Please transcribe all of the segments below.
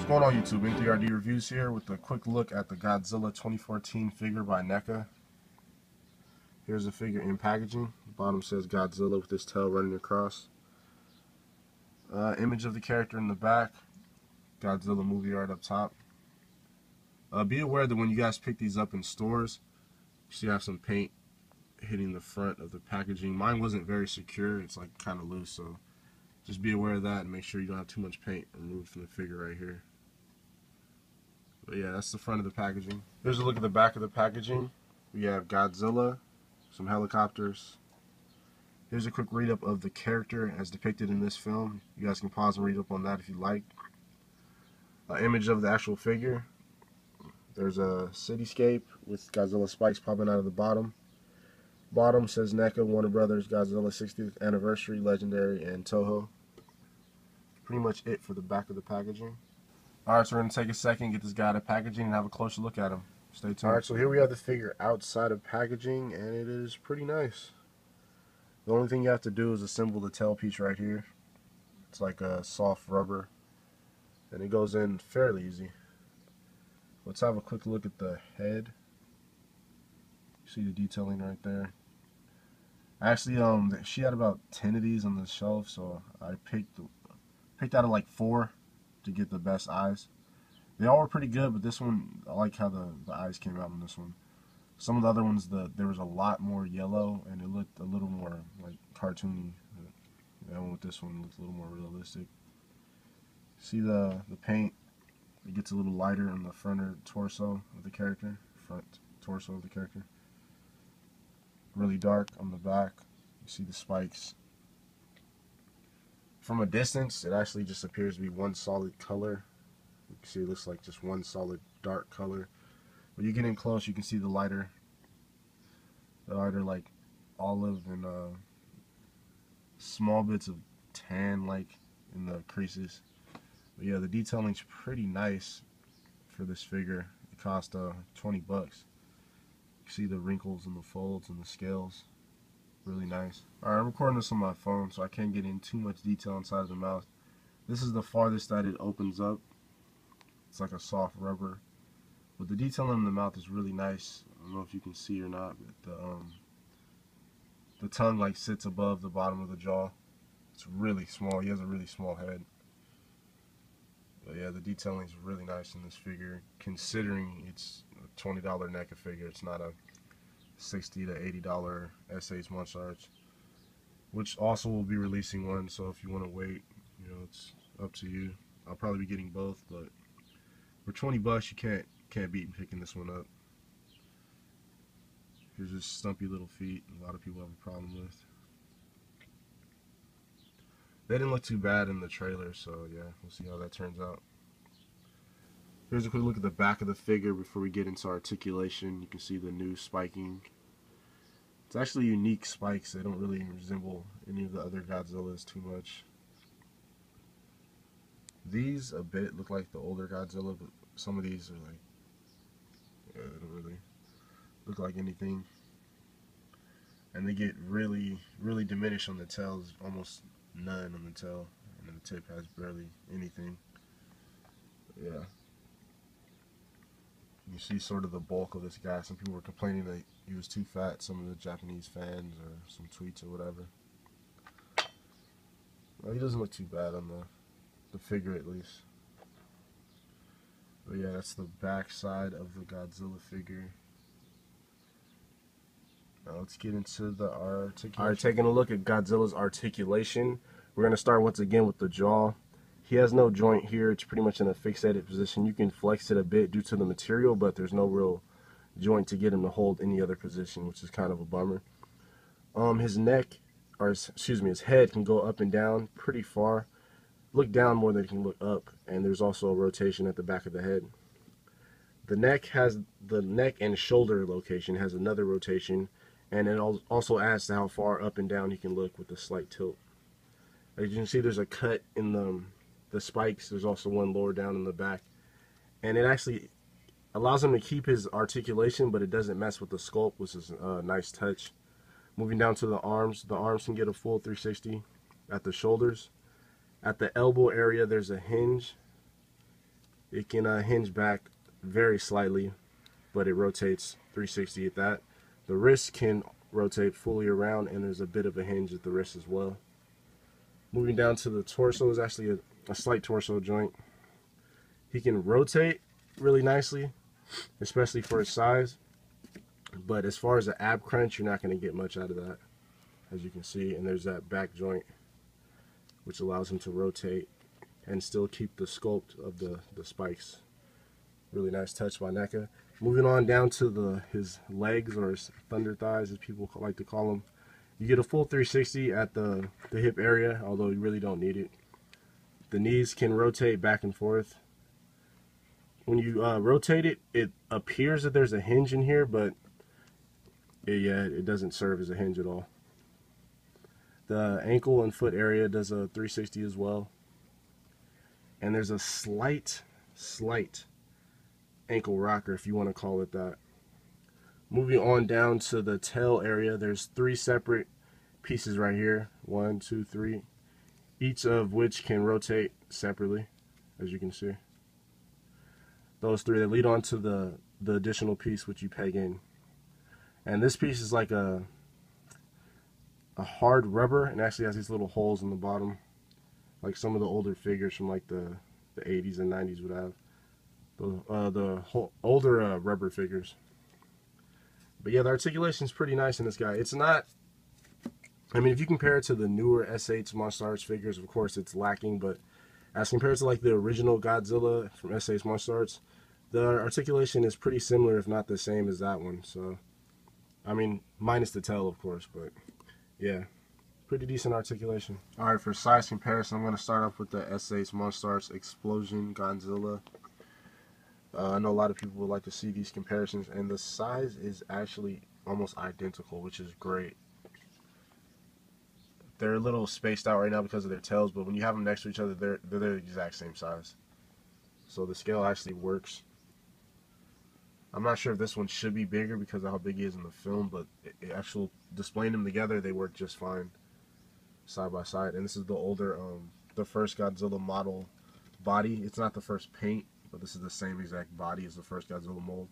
going on YouTube? N3RD Reviews here with a quick look at the Godzilla 2014 figure by Neca. Here's the figure in packaging. The bottom says Godzilla with his tail running across. Image of the character in the back. Godzilla movie art up top. Be aware that when you guys pick these up in stores, you see I have some paint hitting the front of the packaging. Mine wasn't very secure. It's like kind of loose, so just be aware of that and make sure you don't have too much paint removed from the figure right here. But yeah, that's the front of the packaging. Here's a look at the back of the packaging. We have Godzilla, some helicopters. Here's a quick read up of the character as depicted in this film. You guys can pause and read up on that if you like. Image of the actual figure. There's a cityscape with Godzilla spikes popping out of the bottom. Bottom says Neca, Warner Brothers, Godzilla 60th Anniversary, Legendary, and Toho. Pretty much it for the back of the packaging. Alright, so we're going to take a second, get this guy out of packaging, and have a closer look at him. Stay tuned. Alright, so here we have the figure outside of packaging, and it is pretty nice. The only thing you have to do is assemble the tail piece right here. It's like a soft rubber, and it goes in fairly easy. Let's have a quick look at the head. See the detailing right there. Actually, she had about 10 of these on the shelf, so I picked out of like 4 to get the best eyes. They all were pretty good, but this one, I like how the eyes came out on this one. Some of the other ones, there was a lot more yellow, and it looked a little more like cartoony. And with this one, it looks a little more realistic. See the paint? It gets a little lighter on the front torso of the character. Front torso of the character. Really dark on the back. You see the spikes. From a distance, it actually just appears to be one solid color. You can see it looks like just one solid dark color. When you get in close, you can see the lighter like olive and small bits of tan like in the creases. But yeah, the detailing's pretty nice for this figure. It cost 20 bucks. You see the wrinkles and the folds and the scales. Really nice. Alright, I'm recording this on my phone, so I can't get in too much detail inside of the mouth. This is the farthest that it opens up. It's like a soft rubber. But the detailing in the mouth is really nice. I don't know if you can see or not, but the tongue like sits above the bottom of the jaw. It's really small. He has a really small head. But yeah, the detailing is really nice in this figure, considering it's a $20 Neca figure. It's not a $60 to $80 SH martial arts, which also will be releasing one. So if you want to wait, you know, it's up to you. I'll probably be getting both, but for 20 bucks, you can't beat picking this one up. Here's his stumpy little feet. A lot of people have a problem with. They didn't look too bad in the trailer, so yeah, we'll see how that turns out. Here's a quick look at the back of the figure before we get into articulation. You can see the new spiking. It's actually unique spikes. They don't really resemble any of the other Godzillas too much. These a bit look like the older Godzilla, but some of these are like, yeah, they don't really look like anything. And they get really, really diminished on the tails, almost none on the tail, and then the tip has barely anything. Yeah. You see sort of the bulk of this guy. Some people were complaining that he was too fat, some of the Japanese fans, or some tweets or whatever. Well, he doesn't look too bad on the figure, at least. But yeah, that's the back side of the Godzilla figure. Now let's get into the articulation. Alright, taking a look at Godzilla's articulation. We're going to start once again with the jaw. He has no joint here. It's pretty much in a fixated position. You can flex it a bit due to the material, but there's no real joint to get him to hold any other position, which is kind of a bummer. His neck, or his head can go up and down pretty far. Look down more than it can look up, and there's also a rotation at the back of the head. The neck and shoulder location has another rotation, and it also adds to how far up and down he can look with a slight tilt. As you can see, there's a cut in the spikes. There's also one lower down in the back, and it actually allows him to keep his articulation, but it doesn't mess with the sculpt, which is a nice touch. Moving down to the arms can get a full 360 at the shoulders. At the elbow area, there's a hinge, It can hinge back very slightly, but it rotates 360 at that. The wrist can rotate fully around, and there's a bit of a hinge at the wrist as well. Moving down to the torso is actually a slight torso joint. He can rotate really nicely, especially for his size. But as far as the ab crunch, you're not going to get much out of that, as you can see. And there's that back joint, which allows him to rotate and still keep the sculpt of the spikes. Really nice touch by Neca. Moving on down to his legs, or his thunder thighs as people like to call them. You get a full 360 at the hip area, although you really don't need it. The knees can rotate back and forth. When you rotate it, it appears that there's a hinge in here, but it doesn't serve as a hinge at all. The ankle and foot area does a 360 as well. And there's a slight ankle rocker, if you want to call it that. Moving on down to the tail area, there's 3 separate pieces right here. 1, 2, 3. Each of which can rotate separately, as you can see. Those 3 that lead on to the additional piece which you peg in. And this piece is like a hard rubber, and actually has these little holes in the bottom, like some of the older figures from like the 80s and 90s would have. The older rubber figures. But yeah, the articulation is pretty nice in this guy. It's not, I mean, if you compare it to the newer S8 Monster Arts figures, of course it's lacking, but as compared to like the original Godzilla from S8 Monster Arts, the articulation is pretty similar, if not the same as that one. So, I mean, minus the tail, of course, but yeah, pretty decent articulation. Alright, for size comparison, I'm going to start off with the S8 Monster Arts Explosion Godzilla. I know a lot of people would like to see these comparisons, and the size is actually almost identical, which is great. They're a little spaced out right now because of their tails, but when you have them next to each other, they're the exact same size. So the scale actually works. I'm not sure if this one should be bigger because of how big he is in the film, but actual displaying them together, they work just fine side by side. And this is the older, the first Godzilla model body. It's not the first paint, but this is the same exact body as the first Godzilla mold.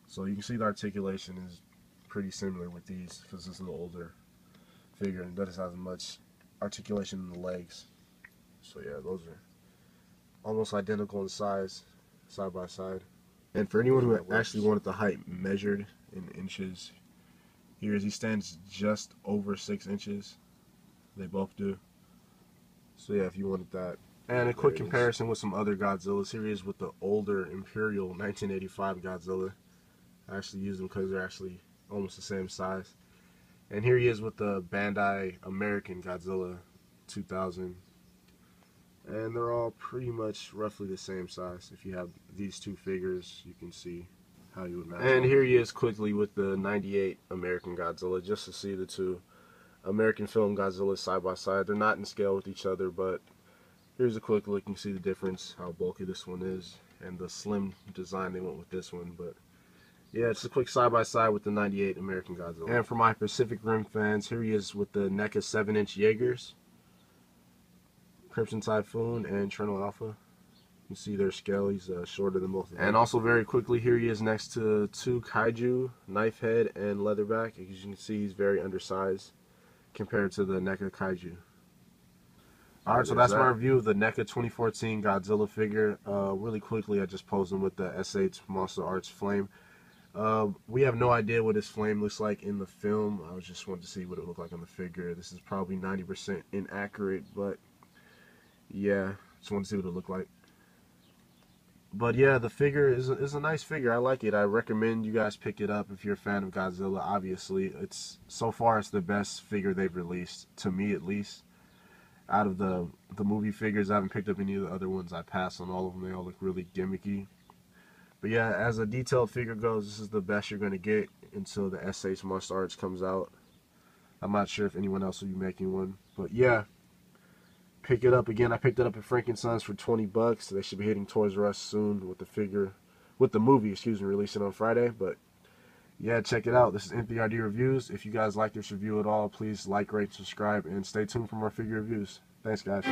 So you can see the articulation is pretty similar with these, because this is the older figure and doesn't have as much articulation in the legs. So yeah, those are almost identical in size, side by side. And for anyone who actually wanted the height measured in inches, here he stands just over 6 inches. They both do. So yeah, if you wanted that. And a quick comparison with some other Godzillas. Here he is with the older Imperial 1985 Godzilla. I actually use them because they're actually almost the same size. And here he is with the Bandai American Godzilla 2000. And they're all pretty much roughly the same size. If you have these 2 figures, you can see how you would match. And here he is quickly with the 98 American Godzilla, just to see the 2 American film Godzillas side by side. They're not in scale with each other, but here's a quick look. You can see the difference, how bulky this one is, and the slim design they went with this one. But yeah, it's a quick side by side with the 98 American Godzilla. And for my Pacific Rim fans, here he is with the NECA 7-inch Jaegers, Crimson Typhoon, and Cherno Alpha. You can see their scale. He's shorter than both of them. And also very quickly, here he is next to 2 Kaiju, Knifehead, and Leatherback. As you can see, he's very undersized compared to the NECA Kaiju. Alright, so that's my review of the NECA 2014 Godzilla figure. Really quickly, I just posed him with the S8 Monster Arts Flame. We have no idea what his flame looks like in the film. I just wanted to see what it looked like on the figure. This is probably 90% inaccurate, but yeah, just wanted to see what it looked like. But yeah, the figure is a nice figure. I like it. I recommend you guys pick it up if you're a fan of Godzilla. Obviously, so far it's the best figure they've released, to me at least. Out of the movie figures, I haven't picked up any of the other ones. I passed on all of them. They all look really gimmicky. But yeah, as a detailed figure goes, this is the best you're going to get until the S8 Monster Arts comes out. I'm not sure if anyone else will be making one. But yeah, pick it up. Again, I picked it up at Frank & Sons for 20 bucks. They should be hitting Toys R Us soon with the movie, releasing on Friday. But yeah, check it out. This is N3RD Reviews. If you guys like this review at all, please like, rate, subscribe, and stay tuned for more figure reviews. Thanks, guys.